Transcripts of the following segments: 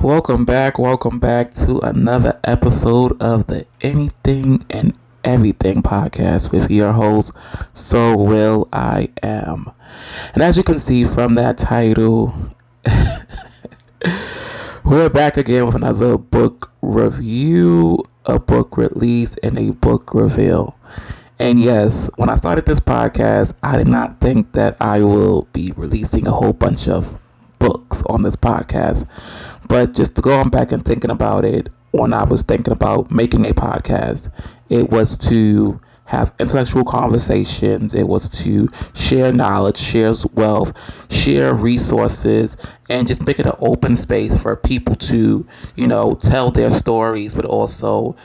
Welcome back to another episode of the Anything and Everything podcast with your host, So Will I Am. And as you can see from that title, we're back again with another book review, a book release, and a book reveal. And yes, when I started this podcast, I did not think that I will be releasing a whole bunch of books on this podcast. But just to go on back and thinking about it, when I was thinking about making a podcast, it was to have intellectual conversations. It was to share knowledge, share wealth, share resources, and just make it an open space for people to, tell their stories, but also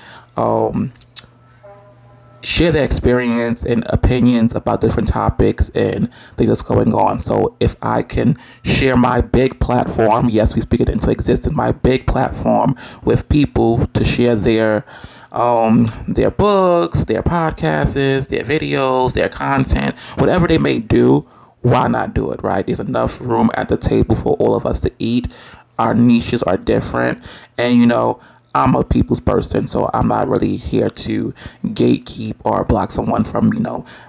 share their experience and opinions about different topics and things that's going on. So if I can share my big platform, yes, we speak it into existence, my big platform with people to share their books, their podcasts, their videos, their content, whatever they may do, why not do it, right? There's enough room at the table for all of us to eat. Our niches are different, and I'm a people's person, so I'm not really here to gatekeep or block someone from,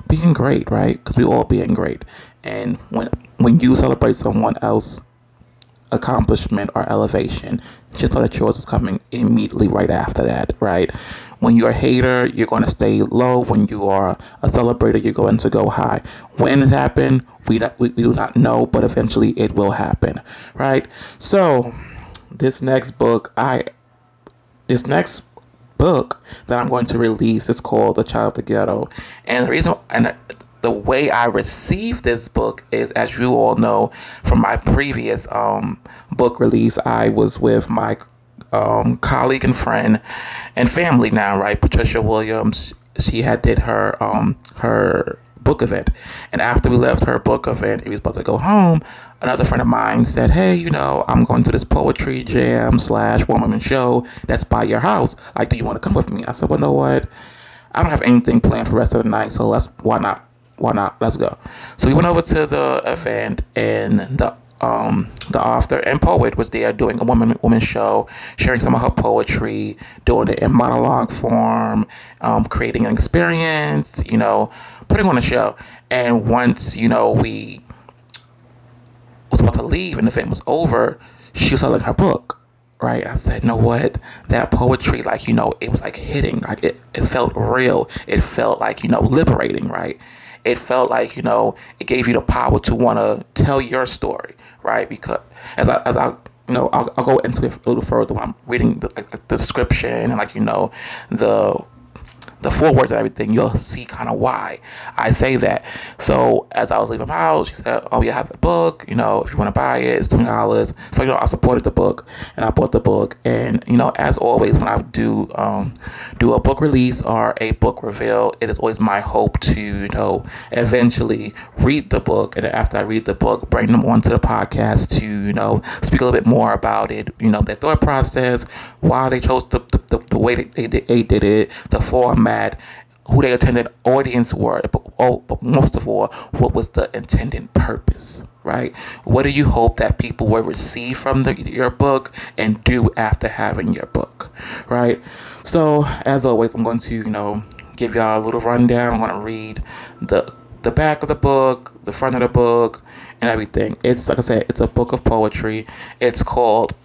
being great, right? Because we all being great. And when you celebrate someone else's accomplishment or elevation, just know that yours is coming immediately right after that, right? When you're a hater, you're going to stay low. When you are a celebrator, you're going to go high. When it happened, we do not know, but eventually it will happen, right? So this next book that I'm going to release is called The Child of the Ghetto. And the way I received this book is, as you all know, from my previous book release, I was with my colleague and friend and family now, right? Patricia Williams. She had did her book event, and after we left her book event, we was about to go home. Another friend of mine said, "Hey, I'm going to this poetry jam / one woman show that's by your house. Like, do you want to come with me?" I said, "Well, you know what? I don't have anything planned for the rest of the night, so why not? Why not? Let's go." So we went over to the event, and the author and poet was there doing a woman show, sharing some of her poetry, doing it in monologue form, creating an experience, putting on a show. And once, we was about to leave and the event was over, she was selling her book. Right. I said, "You know what? That poetry, it was like hitting, like it felt real. It felt like, liberating, right? It felt like, it gave you the power to want to tell your story, right? Because I'll go into it a little further when I'm reading the description and the foreword and everything, you'll see kind of why I say that." So as I was leaving my house, she said, "Oh, yeah, I have the book. If you want to buy it, it's $20. So, I supported the book and I bought the book. And, as always, when I do a book release or a book reveal, it is always my hope to, eventually read the book. And after I read the book, bring them onto the podcast to, speak a little bit more about it, their thought process, why they chose the way that they did it, the format, who they intended audience were, but most of all, what was the intended purpose, right? What do you hope that people will receive from your book and do after having your book, right? So, as always, I'm going to, give y'all a little rundown. I'm going to read the back of the book, the front of the book, and everything. It's, like I said, it's a book of poetry. It's called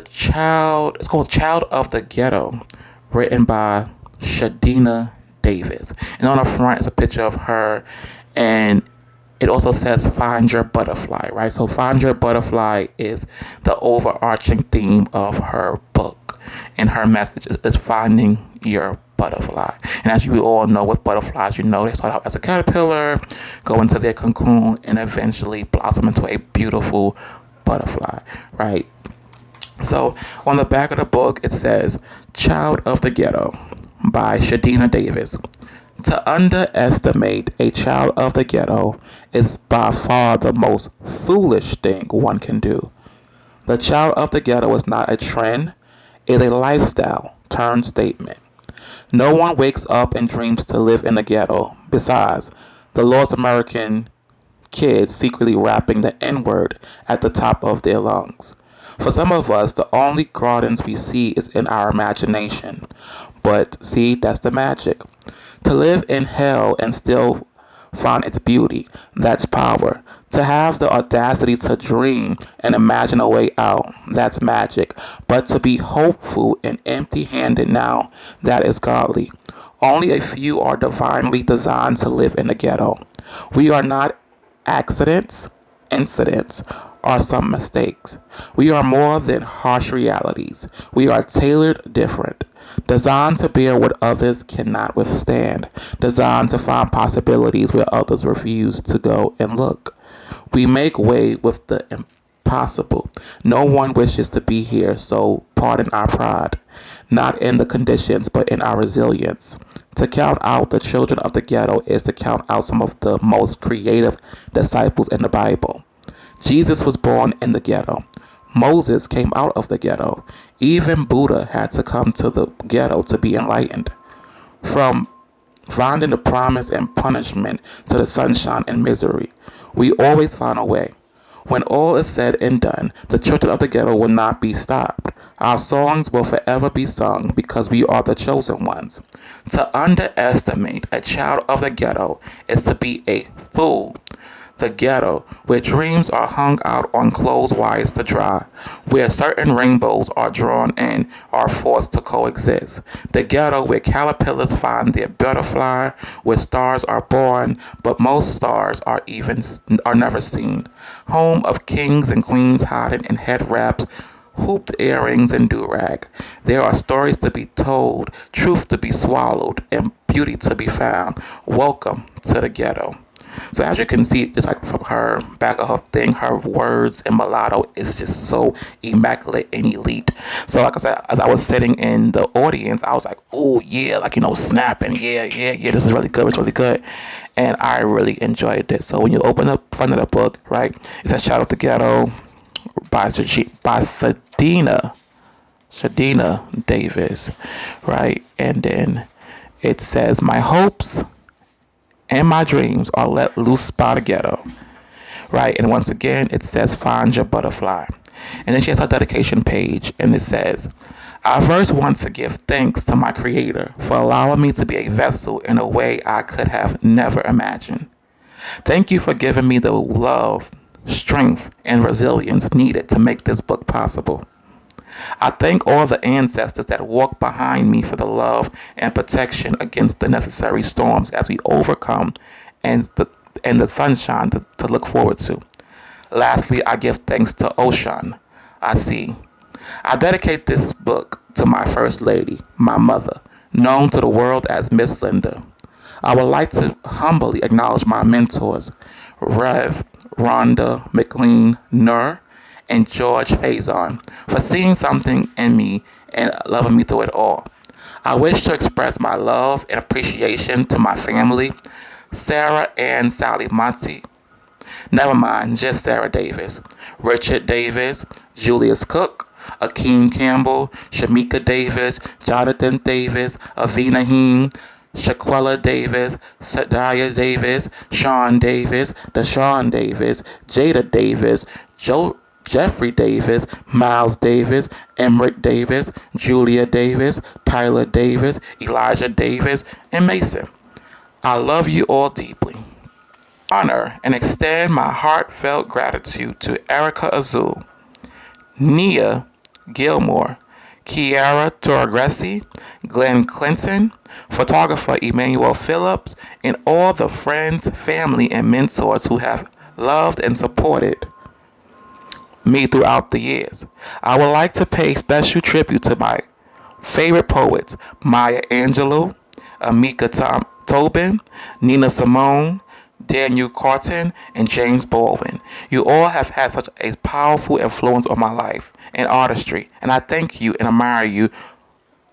Child of the Ghetto, written by Shadenia Davis. And on the front is a picture of her, and it also says "Find Your Butterfly," right? So "Find Your Butterfly" is the overarching theme of her book, and her message is finding your butterfly. And as you all know, with butterflies, they start out as a caterpillar, go into their cocoon, and eventually blossom into a beautiful butterfly, right? So on the back of the book, it says "Child of the Ghetto" by Shadenia Davis. To underestimate a child of the ghetto is by far the most foolish thing one can do. The child of the ghetto is not a trend, it is a lifestyle turned statement. No one wakes up and dreams to live in the ghetto. Besides, the lost American kids secretly rapping the N-word at the top of their lungs. For some of us, the only gardens we see is in our imagination. But see, that's the magic. To live in hell and still find its beauty, that's power. To have the audacity to dream and imagine a way out, that's magic. But to be hopeful and empty handed now, that is godly. Only a few are divinely designed to live in the ghetto. We are not accidents, incidents, or some mistakes. We are more than harsh realities. We are tailored different. Designed to bear what others cannot withstand. Designed to find possibilities where others refuse to go and look. We make way with the impossible. No one wishes to be here, so pardon our pride. Not in the conditions, but in our resilience. To count out the children of the ghetto is to count out some of the most creative disciples in the Bible. Jesus was born in the ghetto. Moses came out of the ghetto. Even Buddha had to come to the ghetto to be enlightened. From finding the promise and punishment to the sunshine and misery, we always find a way. When all is said and done, the children of the ghetto will not be stopped. Our songs will forever be sung because we are the chosen ones. To underestimate a child of the ghetto is to be a fool. The ghetto, where dreams are hung out on clothes wires to dry, where certain rainbows are drawn in, are forced to coexist. The ghetto, where caterpillars find their butterfly, where stars are born, but most stars are never seen. Home of kings and queens hiding in head wraps, hooped earrings and do-rag. There are stories to be told, truth to be swallowed, and beauty to be found. Welcome to the ghetto. So as you can see, just like from her back of her thing, her words and mulatto is just so immaculate and elite. So like I said, as I was sitting in the audience, I was like, oh yeah, like, snapping, yeah, this is really good, it's really good. And I really enjoyed it. So when you open the front of the book, right, it says Shout Out to Ghetto by Shadenia Davis, right? And then it says, my hopes and my dreams are let loose by the ghetto, right? And once again, it says, find your butterfly. And then she has her dedication page, and it says, I first want to give thanks to my creator for allowing me to be a vessel in a way I could have never imagined. Thank you for giving me the love, strength, and resilience needed to make this book possible. I thank all the ancestors that walk behind me for the love and protection against the necessary storms as we overcome and the sunshine to look forward to. Lastly, I give thanks to Ocean. I see. I dedicate this book to my first lady, my mother, known to the world as Miss Linda. I would like to humbly acknowledge my mentors, Rev. Rhonda McLean Nur, and George Faison for seeing something in me and loving me through it all. I wish to express my love and appreciation to my family, Sarah and Sally Monty. Never mind, just Sarah Davis, Richard Davis, Julius Cook, Akeem Campbell, Shamika Davis, Jonathan Davis, Avina Heem, Shaquella Davis, Shadenia Davis, Sean Davis, Deshaun Davis, Jada Davis, Jeffrey Davis, Miles Davis, Emrick Davis, Julia Davis, Tyler Davis, Elijah Davis, and Mason. I love you all deeply. Honor and extend my heartfelt gratitude to Erica Azul, Nia Gilmore, Kiara Torregresi, Glenn Clinton, photographer Emmanuel Phillips, and all the friends, family, and mentors who have loved and supported me throughout the years. I would like to pay special tribute to my favorite poets, Maya Angelou, Amika Tobin, Nina Simone, Daniel Carton, and James Baldwin. You all have had such a powerful influence on my life and artistry, and I thank you and admire you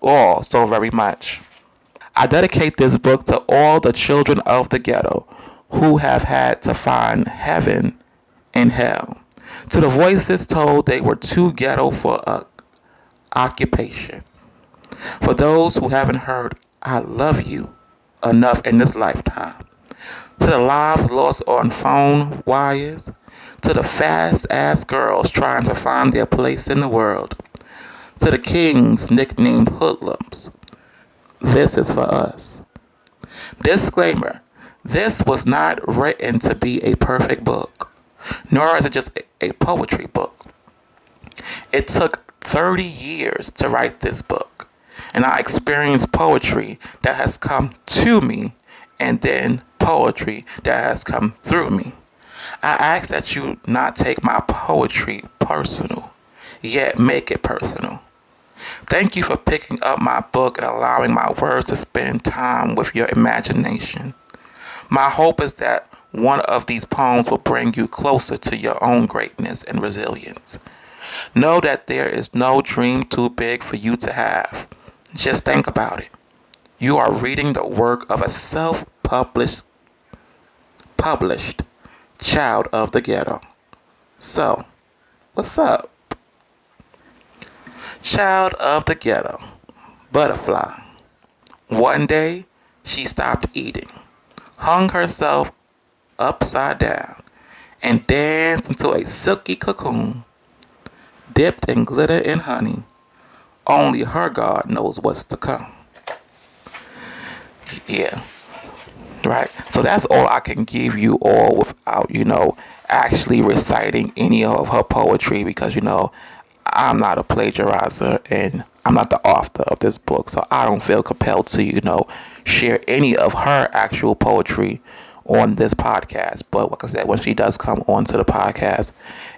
all so very much. I dedicate this book to all the children of the ghetto who have had to find heaven in hell. To the voices told they were too ghetto for a occupation. For those who haven't heard I love you enough in this lifetime. To the lives lost on phone wires. To the fast ass girls trying to find their place in the world. To the kings nicknamed hoodlums. This is for us. Disclaimer. This was not written to be a perfect book, nor is it just a poetry book. It took 30 years to write this book, and I experienced poetry that has come to me and then poetry that has come through me. I ask that you not take my poetry personal, yet make it personal. Thank you for picking up my book and allowing my words to spend time with your imagination. My hope is that one of these poems will bring you closer to your own greatness and resilience. Know that there is no dream too big for you to have. Just think about it. You are reading the work of a self-published child of the ghetto. So, what's up? Child of the ghetto, butterfly. One day, she stopped eating, hung herself upside down, and danced into a silky cocoon, dipped in glitter and honey. Only her God knows what's to come. Yeah, right? So that's all I can give you all without, actually reciting any of her poetry because, I'm not a plagiarizer and I'm not the author of this book. So I don't feel compelled to, share any of her actual poetry on this podcast. But like I said, when she does come onto the podcast,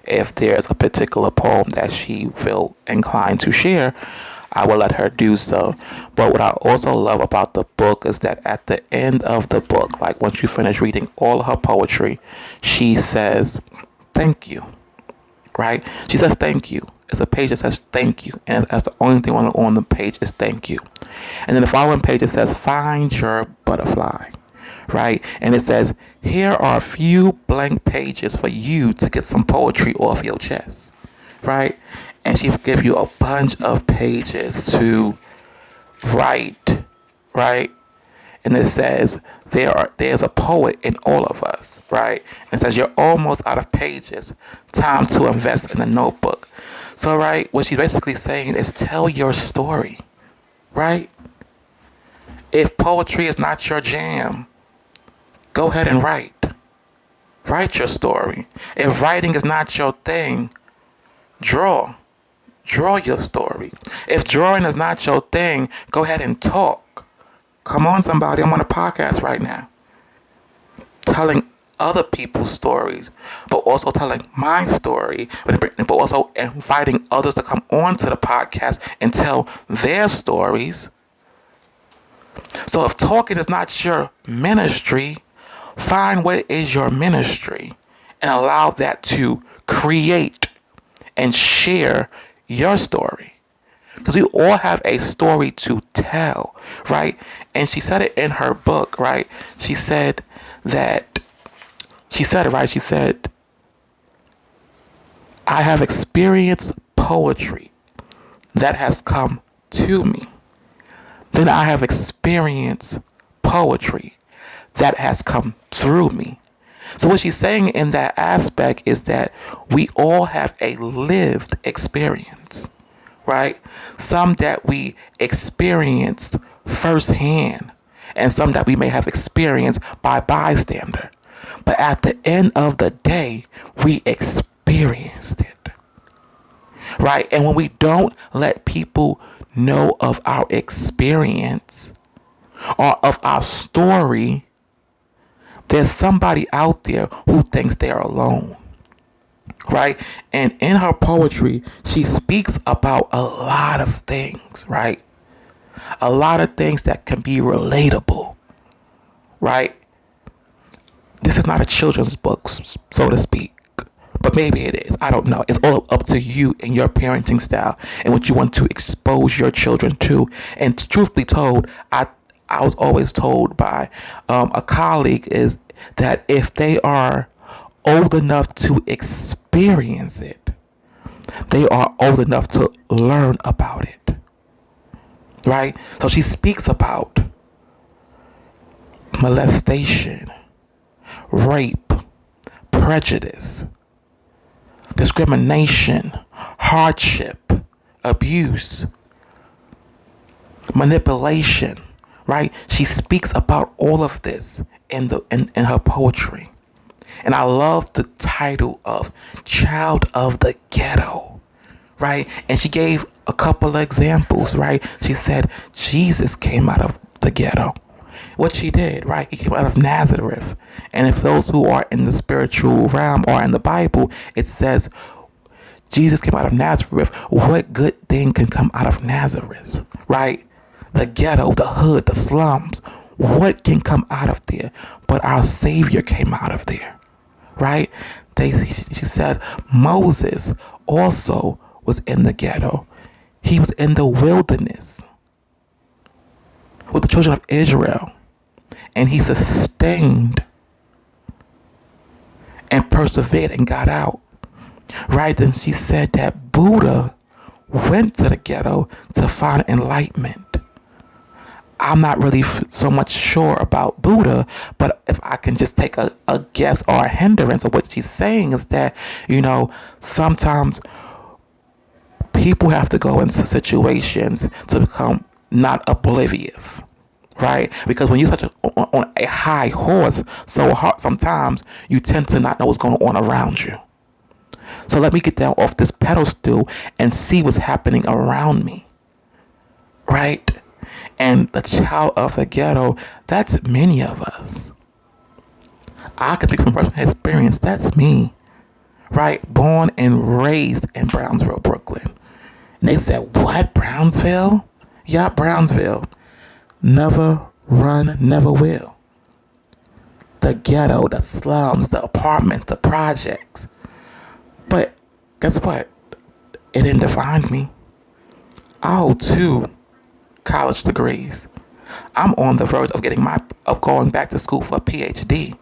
if there's a particular poem that she feel inclined to share, I will let her do so. But what I also love about the book is that at the end of the book, like once you finish reading all her poetry, she says, thank you, right? She says, thank you. It's a page that says thank you. And that's the only thing on the page is thank you. And then the following page, it says, find your butterfly, right? And it says, here are a few blank pages for you to get some poetry off your chest, right? And she will give you a bunch of pages to write, right? And it says, there's a poet in all of us, right? And it says, you're almost out of pages. Time to invest in a notebook. So, right, what she's basically saying is tell your story, right? If poetry is not your jam, go ahead and write. Write your story. If writing is not your thing, draw. Draw your story. If drawing is not your thing, go ahead and talk. Come on, somebody. I'm on a podcast right now. Telling other people's stories, but also telling my story, but also inviting others to come on to the podcast and tell their stories. So if talking is not your ministry, find what is your ministry and allow that to create and share your story. Because we all have a story to tell, right? And she said it in her book, right? She said, I have experienced poetry that has come to me. Then I have experienced poetry that has come through me. So what she's saying in that aspect is that we all have a lived experience, right? Some that we experienced firsthand and some that we may have experienced by bystander. But at the end of the day, we experienced it, right? And when we don't let people know of our experience or of our story, there's somebody out there who thinks they're alone, right? And in her poetry, she speaks about a lot of things, right? A lot of things that can be relatable, right? This is not a children's book, so to speak, but maybe it is. I don't know. It's all up to you and your parenting style and what you want to expose your children to. And truthfully told, I was always told by a colleague is that if they are old enough to experience it, they are old enough to learn about it, right? So she speaks about molestation, rape, prejudice, discrimination, hardship, abuse, manipulation, right? She speaks about all of this in her poetry. And I love the title of Child of the Ghetto, right? And she gave a couple of examples, right? She said Jesus came out of the ghetto. What she did, right? He came out of Nazareth. And if those who are in the spiritual realm or in the Bible, it says Jesus came out of Nazareth. What good thing can come out of Nazareth, right? The ghetto, the hood, the slums. What can come out of there? But our Savior came out of there, right? She said Moses also was in the ghetto. He was in the wilderness with the children of Israel, and he sustained and persevered and got out, right? Then she said that Buddha went to the ghetto to find enlightenment. I'm not really so much sure about Buddha, but if I can just take a guess or a hindrance of what she's saying is that, sometimes people have to go into situations to become not oblivious, right? Because when you're on a high horse so hard, sometimes you tend to not know what's going on around you. So let me get down off this pedestal and see what's happening around me, right? And the child of the ghetto, that's many of us. I can speak from personal experience. That's me, right? Born and raised in Brownsville, Brooklyn. And they said, what, Brownsville? Yeah, Brownsville. Never run, never will. The ghetto, the slums, the apartment, the projects. But guess what? It didn't define me. I hold 2 college degrees. I'm on the verge of going back to school for a PhD.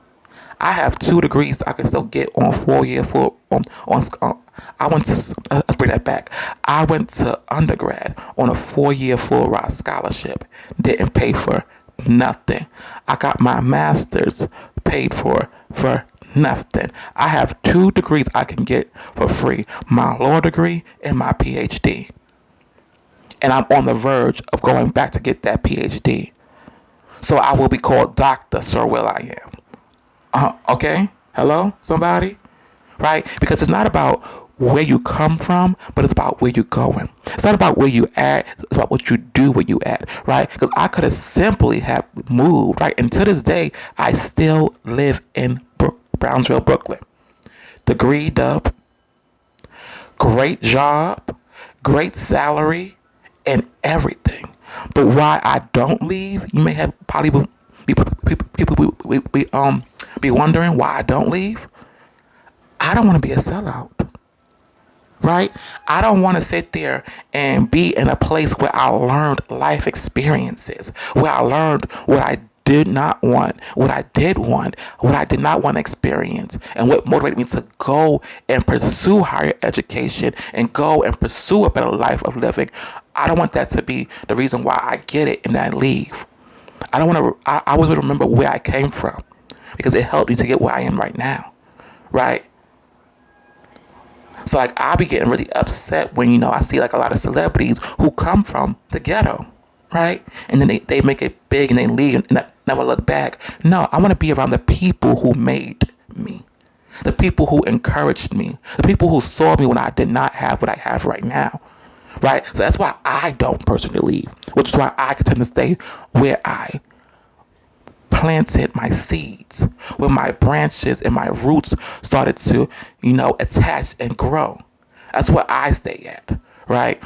I have 2 degrees I can still get on 4-year full I went to let's bring that back. I went to undergrad on a 4-year full ride scholarship. Didn't pay for nothing. I got my master's paid for nothing. I have 2 degrees I can get for free. My law degree and my PhD. And I'm on the verge of going back to get that PhD. So I will be called Dr. Sir Will I Am. Okay? Hello? Somebody? Right? Because it's not about where you come from, but it's about where you're going. It's not about where you at. It's about what you do where you at. Right? Because I could have simply have moved. Right? And to this day, I still live in Brownsville, Brooklyn. Degreed up. Great job. Great salary. And everything. But why I don't leave, you may have probably be wondering why I don't leave. I don't want to be a sellout, right? I don't want to sit there and be in a place where I learned life experiences, where I learned what I did not want, what I did want, what I did not want to experience, and what motivated me to go and pursue higher education and go and pursue a better life of living. I don't want that to be the reason why I get it and then I leave. I don't want to. I always remember where I came from because it helped me to get where I am right now, right? So I be getting really upset when I see a lot of celebrities who come from the ghetto, right? And then they make it big and they leave and never look back. No, I want to be around the people who made me, the people who encouraged me, the people who saw me when I did not have what I have right now, right? So that's why I don't personally leave, which is why I continue to stay where I planted my seeds, where my branches and my roots started to, attach and grow. That's where I stay at, right?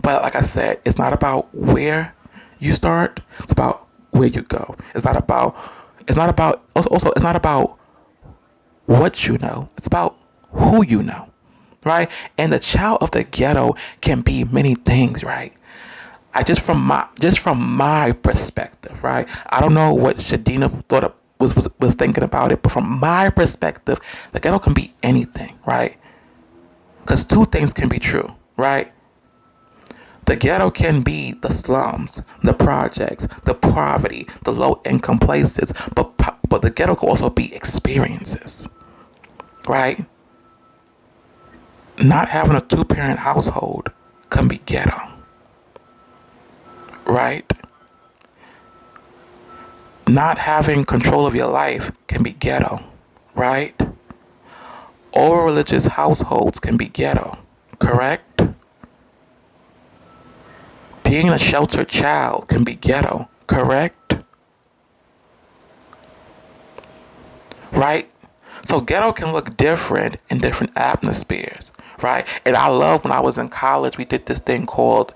But like I said, it's not about where you start, it's about where you go. It's not about what you know. It's about who you know, right? And the child of the ghetto can be many things, right? Just from my perspective, right? I don't know what Shadenia was thinking about it, but from my perspective, the ghetto can be anything, right? Because 2 things can be true, right? The ghetto can be the slums, the projects, the poverty, the low income places, but the ghetto can also be experiences, right? Not having a two-parent household can be ghetto, right? Not having control of your life can be ghetto, right? All religious households can be ghetto, correct? Being a sheltered child can be ghetto, correct? Right? So ghetto can look different in different atmospheres, right? And I love when I was in college, we did this thing called,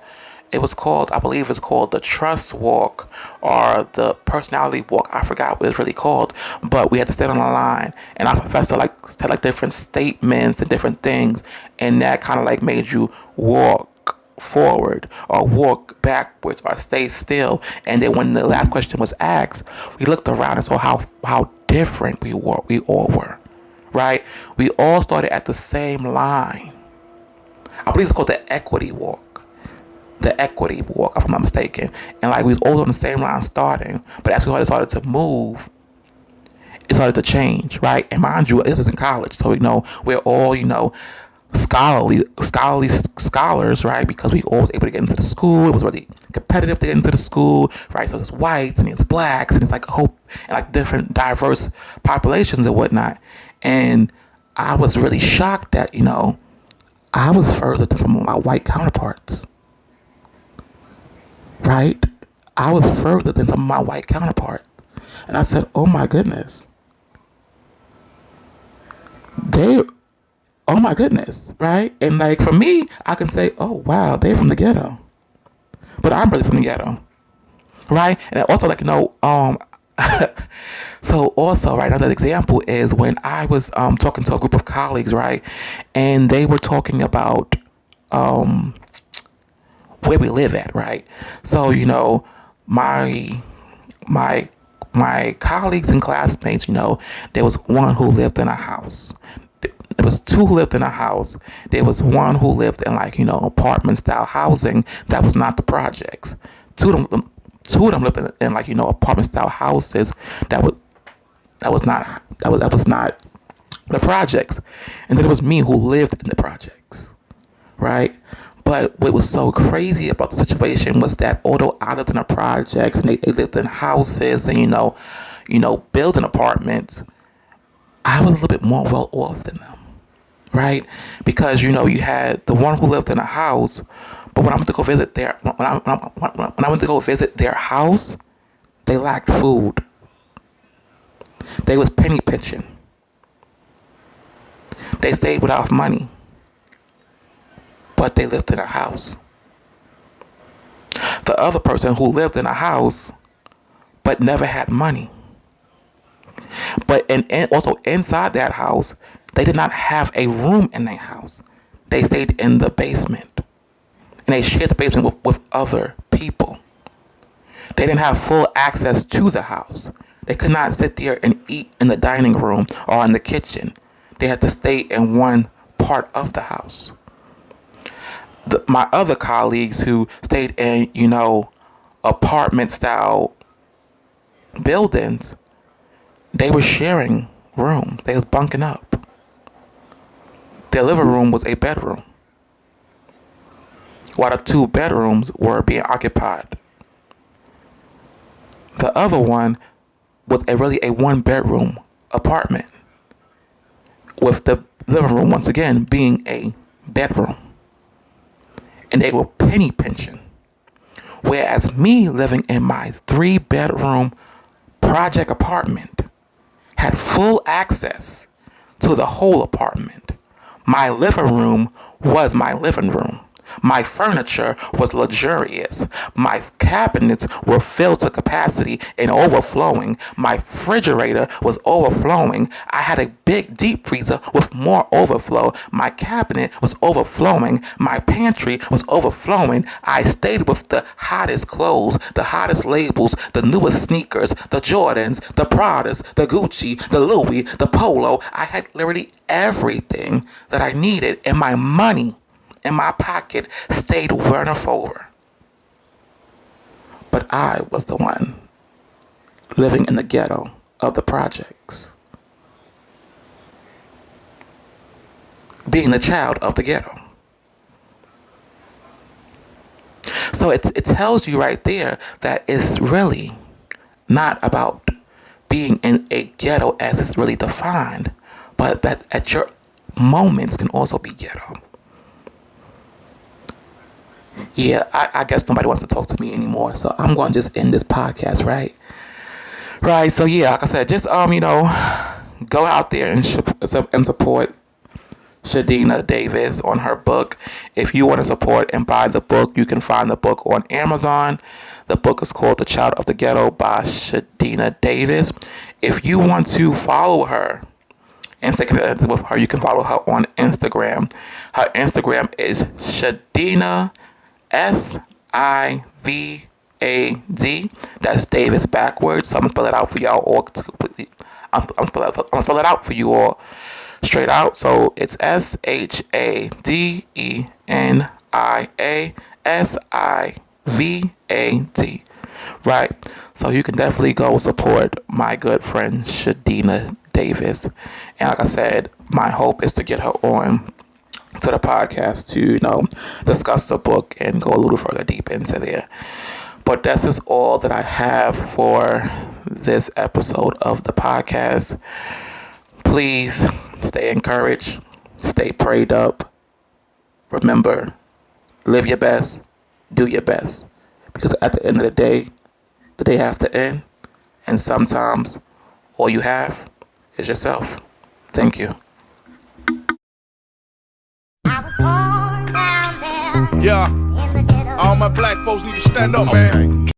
I believe it's called the trust walk or the personality walk. I forgot what it's really called, but we had to stand on the line, and our professor like said like different statements and different things, and that kind of like made you walk forward or walk backwards or stay still. And then when the last question was asked, we looked around and saw how different we all were, right? We all started at the same line. I believe it's called the equity walk. The equity walk, if I'm not mistaken. And like we was all on the same line starting, but as we started to move, it started to change, right? And mind you, this is in college, so we're all scholars, right? Because we all was able to get into the school. It was really competitive to get into the school, right? So there's whites and there's blacks and it's like a whole and like different diverse populations and whatnot. And I was really shocked that I was further than some of my white counterparts, right? I was further than some of my white counterparts, and I said, "Oh my goodness, they." Oh my goodness, right? And like for me, I can say, oh wow, they're from the ghetto, but I'm really from the ghetto, right? And also so also right, another example is when I was talking to a group of colleagues, right, and they were talking about where we live at, right? So my my my colleagues and classmates, there was one who lived in a house. There was two who lived in a house. There was one who lived in apartment style housing that was not the projects. Two of them lived in apartment style houses that was not the projects. And then it was me who lived in the projects, right? But what was so crazy about the situation was that although I lived in the projects and they lived in houses and building apartments, I was a little bit more well off than them, right? Because you had the one who lived in a house, but when I went to go visit when I went to go visit their house, they lacked food. They was penny pinching. They stayed without money, but they lived in a house. The other person who lived in a house but never had money, but and also inside that house, they did not have a room in their house. They stayed in the basement, and they shared the basement with other people. They didn't have full access to the house. They could not sit there and eat in the dining room or in the kitchen. They had to stay in one part of the house. My other colleagues who stayed in, apartment style buildings, they were sharing rooms. They was bunking up. Their living room was a bedroom, while the two bedrooms were being occupied. The other one was a one bedroom apartment, with the living room once again being a bedroom. And they were penny pinching. Whereas me living in my 3-bedroom project apartment had full access to the whole apartment. My living room was my living room. My furniture was luxurious. My cabinets were filled to capacity and overflowing. My refrigerator was overflowing. I had a big deep freezer with more overflow. My cabinet was overflowing. My pantry was overflowing. I stayed with the hottest clothes, the hottest labels, the newest sneakers, the Jordans, the Pradas, the Gucci, the Louis, the Polo. I had literally everything that I needed, and my money in my pocket stayed enough over. But I was the one living in the ghetto of the projects. being the child of the ghetto. So it tells you right there that it's really not about being in a ghetto as it's really defined, but that at your moments can also be ghetto. Yeah, I guess nobody wants to talk to me anymore, so I'm going to just end this podcast, right? Right, so yeah, like I said, just, go out there and support Shadenia Davis on her book. If you want to support and buy the book, you can find the book on Amazon. The book is called The Child of the Ghetto by Shadenia Davis. If you want to follow her and stay connected with her, you can follow her on Instagram. Her Instagram is Shadenia SIVAD. That's Davis backwards. So I'm gonna spell it out for y'all all completely. I'm gonna spell it out for you all straight out. So it's SHADENIASIVAD. Right. So you can definitely go support my good friend Shadenia Davis. And like I said, my hope is to get her on to the podcast to, discuss the book and go a little further deep into there. But that's just all that I have for this episode of the podcast. Please stay encouraged, stay prayed up. Remember, live your best, do your best. Because at the end of the day have to end. And sometimes all you have is yourself. Thank you. I was born down there. Yeah. In the ghetto. All my black folks need to stand up, man.